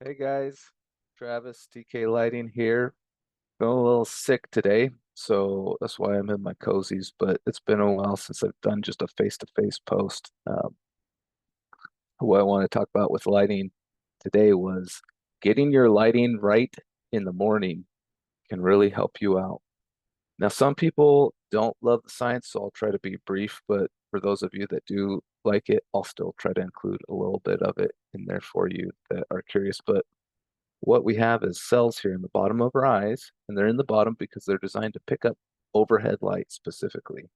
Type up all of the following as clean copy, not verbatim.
Hey guys, Travis, TK Lighting here. Feeling a little sick today, so that's why I'm in my cozies, but it's been a while since I've done just a face-to-face post. What I want to talk about with lighting today was getting your lighting right in the morning can really help you out. Now, some people don't love the science, so I'll try to be brief, but for those of you that do like it, I'll still try to include a little bit of it in there for you that are curious. But what we have is cells here in the bottom of our eyes, and they're in the bottom because they're designed to pick up overhead light specifically.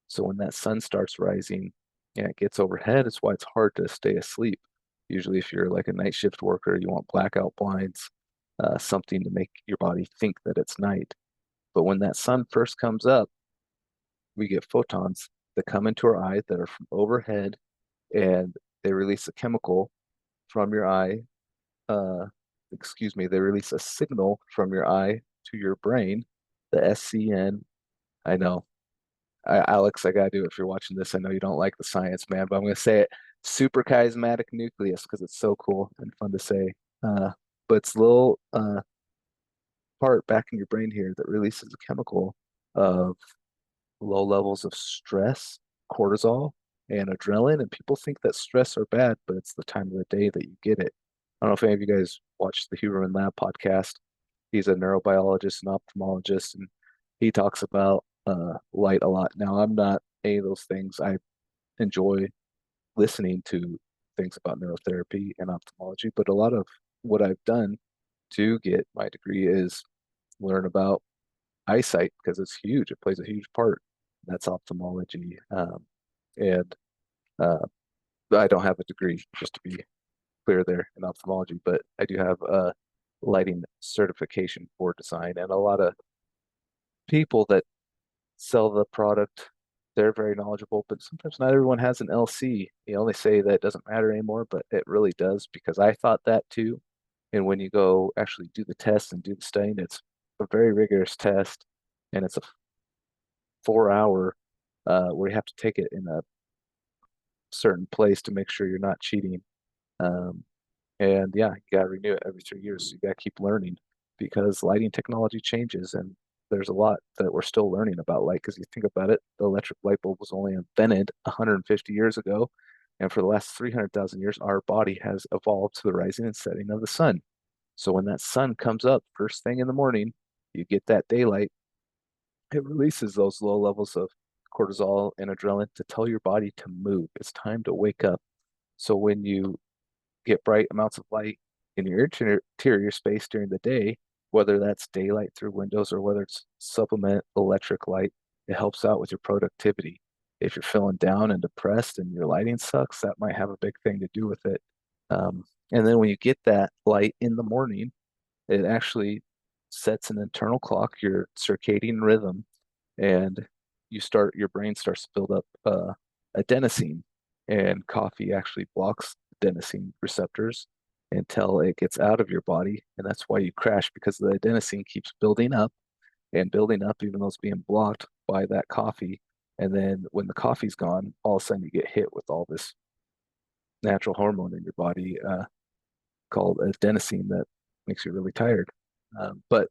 So when that sun starts rising and it gets overhead, it's why it's hard to stay asleep. Usually, if you're like a night shift worker, you want blackout blinds, something to make your body think that it's night. But when that sun first comes up, we get photons that come into our eye that are from overhead, and they release a chemical from your eye uh, they release a signal from your eye to your brain, the SCN. I know, Alex, I gotta do it if you're watching this. I know you don't like the science, man, but I'm gonna say it. Super chiasmatic nucleus because it's so cool and fun to say. Uh, but it's a little part back in your brain here that releases a chemical of low levels of stress, cortisol, and adrenaline. And people think that stress are bad, but it's the time of the day that you get it. I don't know if any of you guys watched the Huberman Lab podcast. He's a neurobiologist and ophthalmologist, and he talks about light a lot. Now, I'm not any of those things. I enjoy listening to things about neurotherapy and ophthalmology, but a lot of what I've done to get my degree is learn about eyesight because it's huge. It plays a huge part. That's ophthalmology. And uh, I don't have a degree, just to be clear there in ophthalmology, but I do have a lighting certification for design. And a lot of people that sell the product, they're very knowledgeable, but sometimes not everyone has an LC. You know, they say that it doesn't matter anymore, but it really does because I thought that too. And when you go actually do the test and do the studying, it's a very rigorous test, and it's a 4 hour where you have to take it in a certain place to make sure you're not cheating. Um, and yeah, you got to renew it every 3 years. So you got to keep learning because lighting technology changes, and there's a lot that we're still learning about light. Because you think about it, the electric light bulb was only invented 150 years ago, and for the last 300,000 years, our body has evolved to the rising and setting of the sun. So when that sun comes up first thing in the morning, you get that daylight. It releases those low levels of cortisol and adrenaline to tell your body to move. It's time to wake up. So when you get bright amounts of light in your interior space during the day, whether that's daylight through windows or whether it's supplement electric light, it helps out with your productivity. If you're feeling down and depressed and your lighting sucks, that might have a big thing to do with it. Um, and then when you get that light in the morning, it actually sets an internal clock, your circadian rhythm, and your brain starts to build up adenosine, and coffee actually blocks adenosine receptors until it gets out of your body, and that's why you crash because the adenosine keeps building up and building up, even though it's being blocked by that coffee. And then when the coffee's gone, all of a sudden you get hit with all this natural hormone in your body called adenosine that makes you really tired. But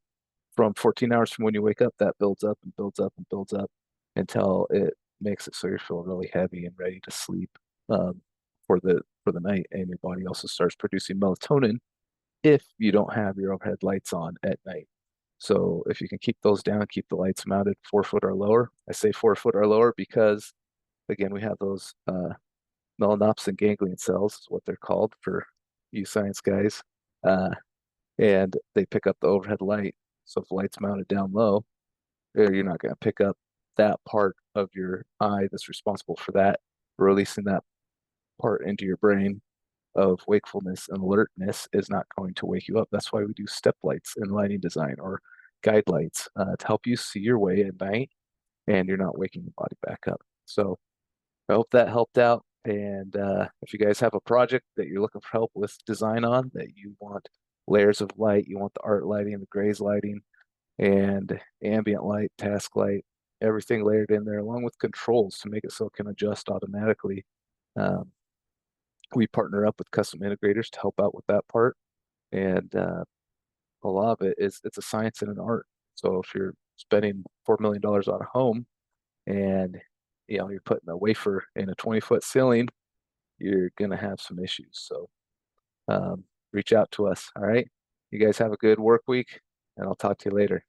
from 14 hours from when you wake up, that builds up and builds up and builds up until it makes it so you feel really heavy and ready to sleep um, for the night. And your body also starts producing melatonin if you don't have your overhead lights on at night. So if you can keep those down, keep the lights mounted 4 foot or lower. I say 4 foot or lower because again, we have those melanopsin ganglion cells, is what they're called for you science guys. Uh, and they pick up the overhead light. So if the light's mounted down low, you're not going to pick up that part of your eye that's responsible for that, releasing that part into your brain of wakefulness and alertness is not going to wake you up. That's why we do step lights in lighting design or guide lights to help you see your way at night and you're not waking the body back up. So I hope that helped out. And if you guys have a project that you're looking for help with design on, that you want layers of light, you want the art lighting, the graze lighting, and ambient light, task light, everything layered in there, along with controls to make it so it can adjust automatically. Um, we partner up with custom integrators to help out with that part. And a lot of it is it's a science and an art. So if you're spending $4 million on a home and you're putting a wafer in a 20-foot ceiling, you're gonna have some issues. So reach out to us. All right. You guys have a good work week, and I'll talk to you later.